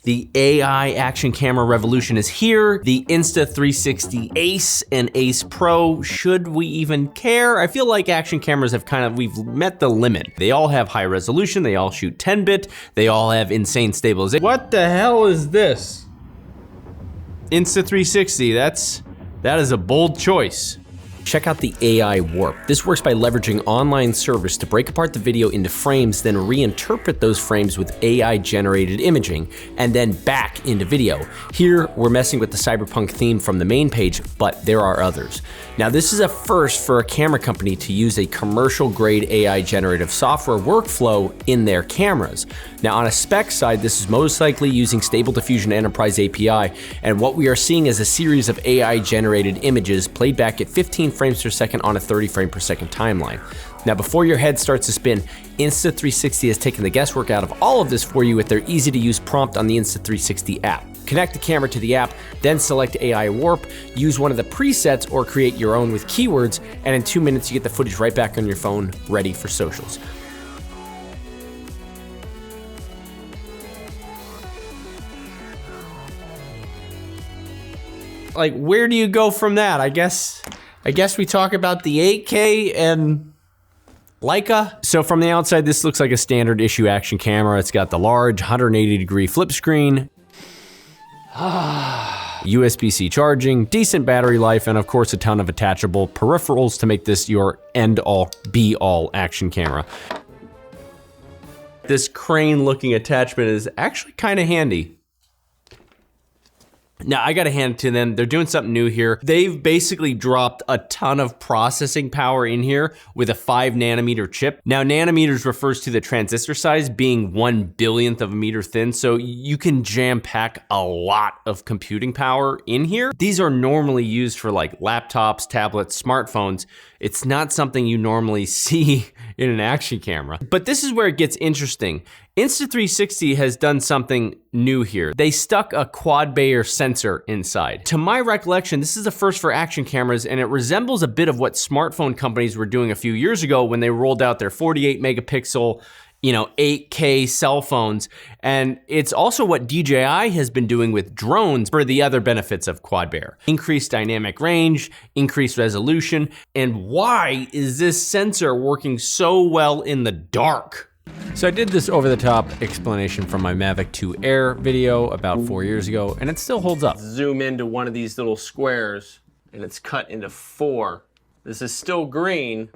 The AI action camera revolution is here. The Insta360 Ace and Ace Pro, should we even care? I feel like action cameras have we've met the limit. They all have high resolution, they all shoot 10-bit, they all have insane stabilization. What the hell is this? Insta360, that is a bold choice. Check out the AI Warp. This works by leveraging online servers to break apart the video into frames, then reinterpret those frames with AI-generated imaging, and then back into video. Here, we're messing with the cyberpunk theme from the main page, but there are others. Now, this is a first for a camera company to use a commercial-grade AI-generative software workflow in their cameras. Now, on a spec side, this is most likely using Stable Diffusion Enterprise API, and what we are seeing is a series of AI-generated images played back at 15 frames per second on a 30 frame per second timeline. Now, before your head starts to spin, Insta360 has taken the guesswork out of all of this for you with their easy-to-use prompt on the Insta360 app. Connect the camera to the app, then select AI Warp, use one of the presets or create your own with keywords, and in 2 minutes you get the footage right back on your phone, ready for socials. Like, where do you go from that? I guess we talk about the 8K and Leica. So from the outside, this looks like a standard issue action camera. It's got the large 180-degree flip screen, USB-C charging, decent battery life, and of course a ton of attachable peripherals to make this your end-all, be-all action camera. This crane-looking attachment is actually kind of handy. Now, I gotta hand it to them. They're doing something new here. They've basically dropped a ton of processing power in here with a 5 nanometer chip. Now, nanometers refers to the transistor size being 1/1000th of a meter thin, so you can jam pack a lot of computing power in here. These are normally used for like laptops, tablets, smartphones. It's not something you normally see in an action camera. But this is where it gets interesting. Insta360 has done something new here. They stuck a quad Bayer sensor inside. To my recollection, this is a first for action cameras, and it resembles a bit of what smartphone companies were doing a few years ago when they rolled out their 48 megapixel 8K cell phones. And it's also what DJI has been doing with drones for the other benefits of quad Bayer. Increased dynamic range, increased resolution, and why is this sensor working so well in the dark? So I did this over-the-top explanation from my Mavic 2 Air video about 4 years ago, and it still holds up. Zoom into one of these little squares, and it's cut into 4. This is still green,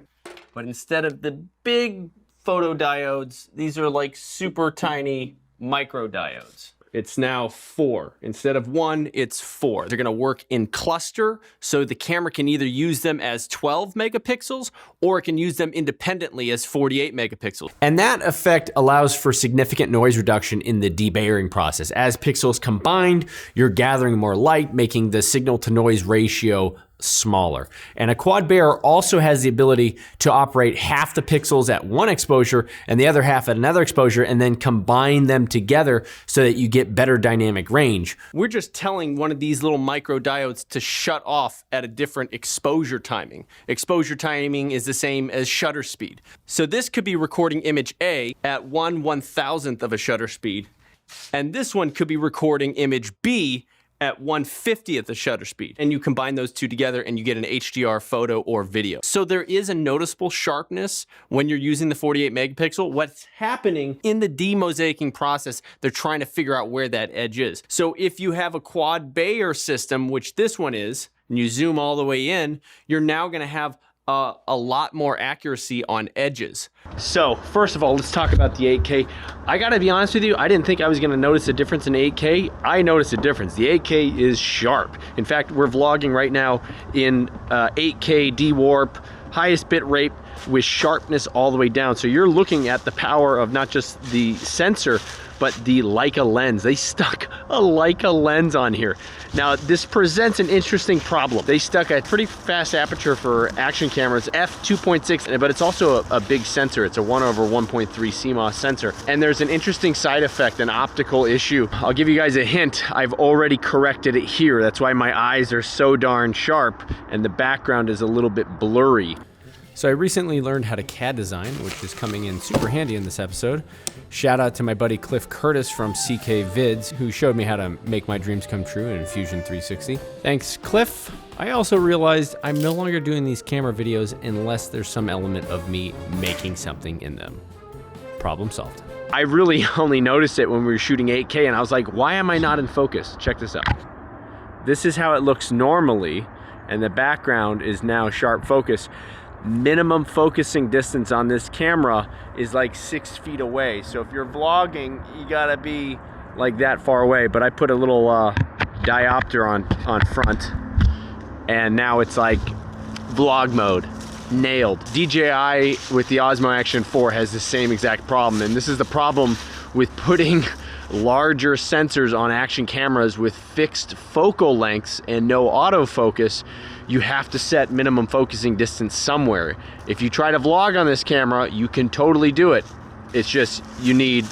but instead of the big photodiodes, these are like super tiny microdiodes. It's now 4. Instead of 1, it's 4. They're gonna work in cluster, so the camera can either use them as 12 megapixels, or it can use them independently as 48 megapixels. And that effect allows for significant noise reduction in the debayering process. As pixels combined, you're gathering more light, making the signal to noise ratio smaller. And a quad Bayer also has the ability to operate half the pixels at one exposure and the other half at another exposure, and then combine them together so that you get better dynamic range. We're just telling one of these little micro diodes to shut off at a different exposure timing. Exposure timing is the same as shutter speed. So this could be recording image A at 1/1000th of a shutter speed, and this one could be recording image B at 1/50th the shutter speed. And you combine those two together and you get an HDR photo or video. So there is a noticeable sharpness when you're using the 48 megapixel. What's happening in the demosaicing process, they're trying to figure out where that edge is. So if you have a quad Bayer system, which this one is, and you zoom all the way in, you're now gonna have a lot more accuracy on edges. So first of all, let's talk about the 8K. I gotta be honest with you, I didn't think I was gonna notice a difference in 8K. I noticed a difference. The 8K is sharp. In fact, we're vlogging right now in 8K D-Warp, highest bit rate with sharpness all the way down. So you're looking at the power of not just the sensor, but the Leica lens. They stuck a Leica lens on here. Now, this presents an interesting problem. They stuck a pretty fast aperture for action cameras, f2.6, but it's also a big sensor. It's a 1/1.3 CMOS sensor. And there's an interesting side effect, an optical issue. I'll give you guys a hint. I've already corrected it here. That's why my eyes are so darn sharp and the background is a little bit blurry. So I recently learned how to CAD design, which is coming in super handy in this episode. Shout out to my buddy Cliff Curtis from CK Vids, who showed me how to make my dreams come true in Fusion 360. Thanks, Cliff. I also realized I'm no longer doing these camera videos unless there's some element of me making something in them. Problem solved. I really only noticed it when we were shooting 8K, and I was like, why am I not in focus? Check this out. This is how it looks normally, and the background is now sharp focus. Minimum focusing distance on this camera is like 6 feet away. So if you're vlogging, you gotta be like that far away. But I put a little diopter on front, and now it's like vlog mode. Nailed. DJI with the Osmo Action 4 has the same exact problem, and this is the problem with putting larger sensors on action cameras with fixed focal lengths and no autofocus. You have to set minimum focusing distance somewhere. If you try to vlog on this camera, you can totally do it. It's just, you need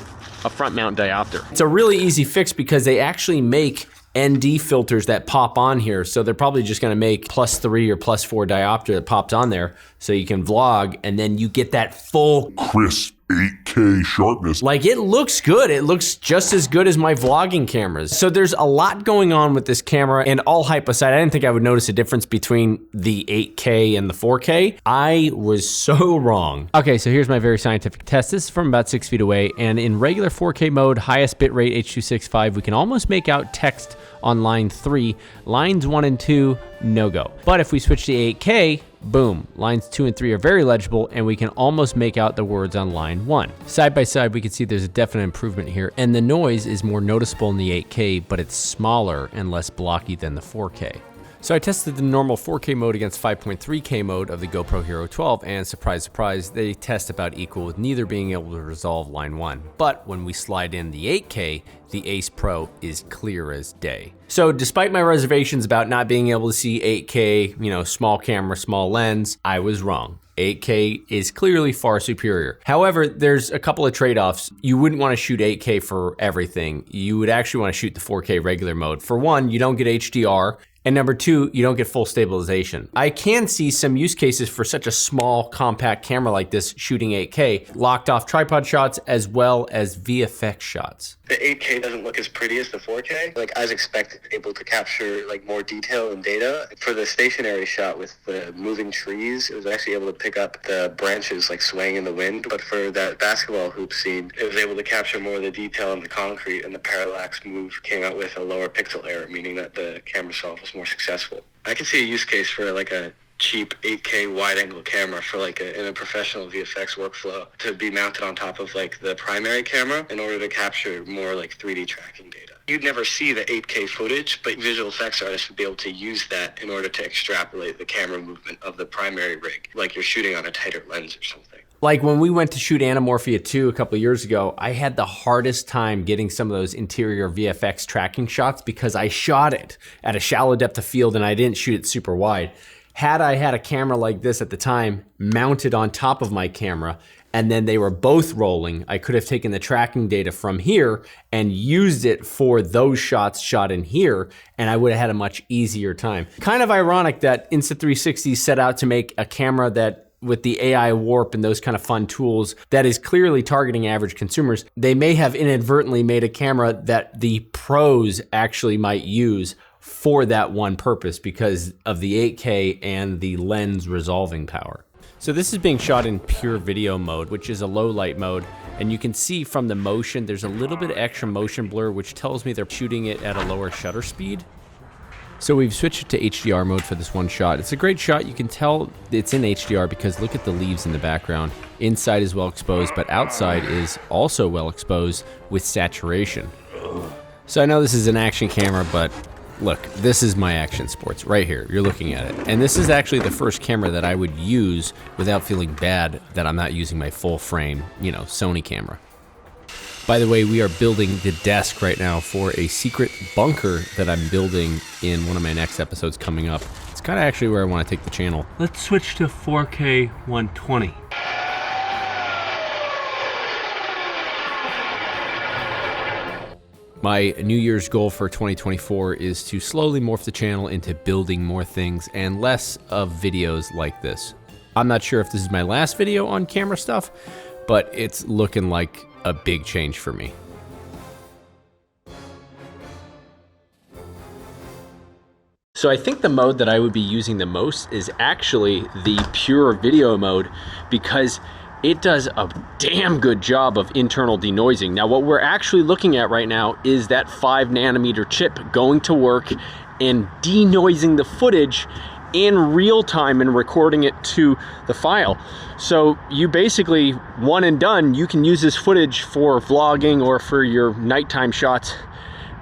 a front mount diopter. It's a really easy fix because they actually make ND filters that pop on here. So they're probably just gonna make +3 or +4 diopter that pops on there so you can vlog, and then you get that full crisp 8K sharpness. Like, it looks good. It looks just as good as my vlogging cameras. So there's a lot going on with this camera, and all hype aside, I didn't think I would notice a difference between the 8K and the 4K. I was so wrong. Okay, so here's my very scientific test. This is from about 6 feet away, and in regular 4K mode, highest bitrate H.265, we can almost make out text on line 3. Lines 1 and 2, no go. But if we switch to 8K, boom, lines 2 and 3 are very legible, and we can almost make out the words on line 1. Side by side, we can see there's a definite improvement here, and the noise is more noticeable in the 8K, but it's smaller and less blocky than the 4K. So I tested the normal 4K mode against 5.3K mode of the GoPro Hero 12, and surprise, surprise, they test about equal, with neither being able to resolve line 1. But when we slide in the 8K, the Ace Pro is clear as day. So despite my reservations about not being able to see 8K, small camera, small lens, I was wrong. 8K is clearly far superior. However, there's a couple of trade-offs. You wouldn't want to shoot 8K for everything. You would actually want to shoot the 4K regular mode. For one, you don't get HDR. And number 2, you don't get full stabilization. I can see some use cases for such a small, compact camera like this shooting 8K, locked off tripod shots as well as VFX shots. The 8K doesn't look as pretty as the 4K. Like, I was expected able to capture more detail and data. For the stationary shot with the moving trees, it was actually able to pick up the branches swaying in the wind. But for that basketball hoop scene, it was able to capture more of the detail in the concrete, and the parallax move came out with a lower pixel error, meaning that the camera itself was more successful. I can see a use case for a cheap 8K wide-angle camera for in a professional VFX workflow to be mounted on top of the primary camera in order to capture more 3D tracking data. You'd never see the 8K footage, but visual effects artists would be able to use that in order to extrapolate the camera movement of the primary rig, like you're shooting on a tighter lens or something. Like when we went to shoot Anamorphia 2 a couple of years ago, I had the hardest time getting some of those interior VFX tracking shots because I shot it at a shallow depth of field and I didn't shoot it super wide. Had I had a camera like this at the time mounted on top of my camera, and then they were both rolling, I could have taken the tracking data from here and used it for those shots shot in here, and I would have had a much easier time. Kind of ironic that Insta360 set out to make a camera that, with the AI warp and those kind of fun tools, that is clearly targeting average consumers. They may have inadvertently made a camera that the pros actually might use for that one purpose because of the 8K and the lens resolving power. So this is being shot in pure video mode, which is a low light mode. And you can see from the motion, there's a little bit of extra motion blur, which tells me they're shooting it at a lower shutter speed. So we've switched to HDR mode for this one shot. It's a great shot. You can tell it's in HDR because look at the leaves in the background. Inside is well exposed, but outside is also well exposed with saturation. So I know this is an action camera, but look, this is my action sports right here. You're looking at it. And this is actually the first camera that I would use without feeling bad that I'm not using my full frame, Sony camera. By the way, we are building the desk right now for a secret bunker that I'm building in one of my next episodes coming up. It's kind of actually where I want to take the channel. Let's switch to 4K 120. My New Year's goal for 2024 is to slowly morph the channel into building more things and less of videos like this. I'm not sure if this is my last video on camera stuff, but it's looking like a big change for me. So I think the mode that I would be using the most is actually the pure video mode, because it does a damn good job of internal denoising. Now what we're actually looking at right now is that 5nm chip going to work and denoising the footage in real time and recording it to the file. So you basically, one and done, you can use this footage for vlogging or for your nighttime shots,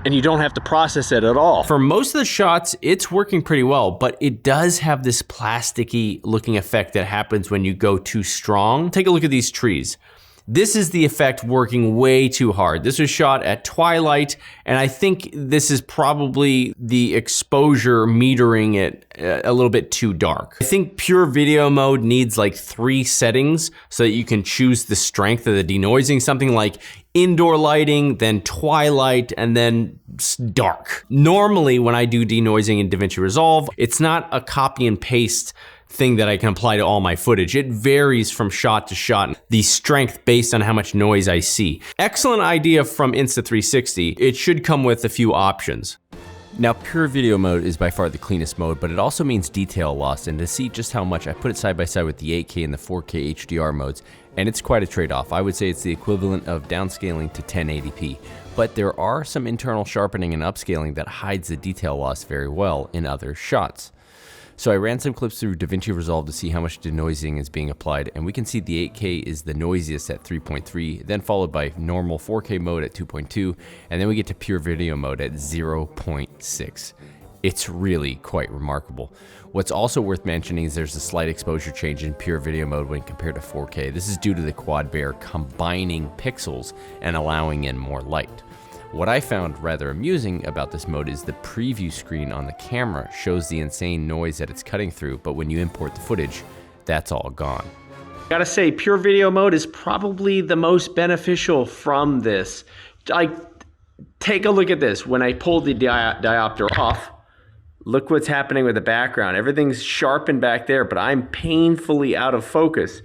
and you don't have to process it at all. For most of the shots, it's working pretty well, but it does have this plasticky looking effect that happens when you go too strong. Take a look at these trees. This is the effect working way too hard. This was shot at twilight, and I think this is probably the exposure metering it a little bit too dark. I think pure video mode needs like 3 settings so that you can choose the strength of the denoising, something like indoor lighting, then twilight, and then dark. Normally when I do denoising in DaVinci Resolve, it's not a copy and paste thing that I can apply to all my footage. It varies from shot to shot, the strength based on how much noise I see. Excellent idea from Insta360. It should come with a few options. Now, pure video mode is by far the cleanest mode, but it also means detail loss, and to see just how much, I put it side by side with the 8K and the 4K HDR modes, and it's quite a trade-off. I would say it's the equivalent of downscaling to 1080p, but there are some internal sharpening and upscaling that hides the detail loss very well in other shots. So I ran some clips through DaVinci Resolve to see how much denoising is being applied, and we can see the 8K is the noisiest at 3.3, then followed by normal 4K mode at 2.2, and then we get to pure video mode at 0.6. It's really quite remarkable. What's also worth mentioning is there's a slight exposure change in pure video mode when compared to 4K. This is due to the quad bear combining pixels and allowing in more light. What I found rather amusing about this mode is the preview screen on the camera shows the insane noise that it's cutting through, but when you import the footage, that's all gone. Gotta say, pure video mode is probably the most beneficial from this. Like, take a look at this. When I pulled the diopter off, look what's happening with the background. Everything's sharpened back there, but I'm painfully out of focus.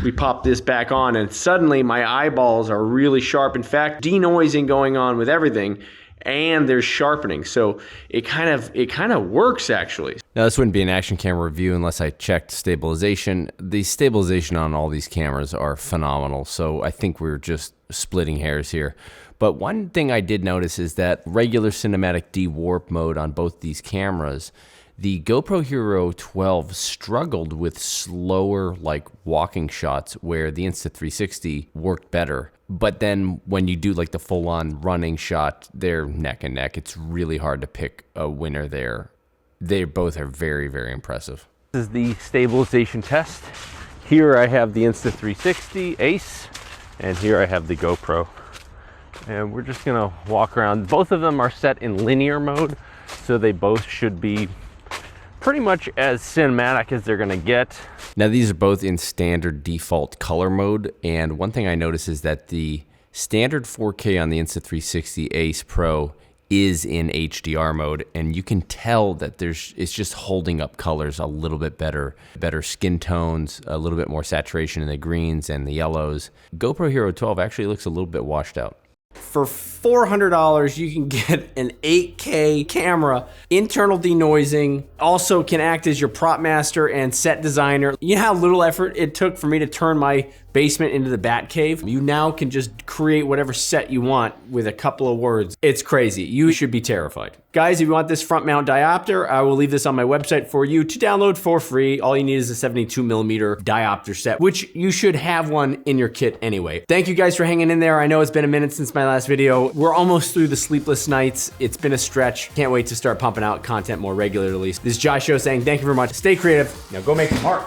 We pop this back on and suddenly my eyeballs are really sharp. In fact, denoising going on with everything, and there's sharpening. So it kind of works actually. Now this wouldn't be an action camera review unless I checked stabilization. The stabilization on all these cameras are phenomenal. So I think we're just splitting hairs here. But one thing I did notice is that regular cinematic dewarp mode on both these cameras, the GoPro Hero 12 struggled with slower, like walking shots where the Insta360 worked better. But then when you do like the full-on running shot, they're neck and neck. It's really hard to pick a winner there. They both are very, very impressive. This is the stabilization test. Here I have the Insta360 Ace, and here I have the GoPro. And we're just gonna walk around. Both of them are set in linear mode, so they both should be pretty much as cinematic as they're gonna get. Now these are both in standard default color mode, and one thing I noticed is that the standard 4K on the Insta360 Ace Pro is in HDR mode, and you can tell that it's just holding up colors a little bit better skin tones, a little bit more saturation in the greens and the yellows. GoPro Hero 12 actually looks a little bit washed out. For $400, you can get an 8K camera, internal denoising, also can act as your prop master and set designer. You know how little effort it took for me to turn my basement into the Bat Cave? You now can just create whatever set you want with a couple of words. It's crazy. You should be terrified. Guys, if you want this front mount diopter, I will leave this on my website for you to download for free. All you need is a 72mm diopter set, which you should have one in your kit anyway. Thank you guys for hanging in there. I know it's been a minute since my last video. We're almost through the sleepless nights. It's been a stretch. Can't wait to start pumping out content more regularly. This is Josh Show saying thank you very much. Stay creative. Now go make some art.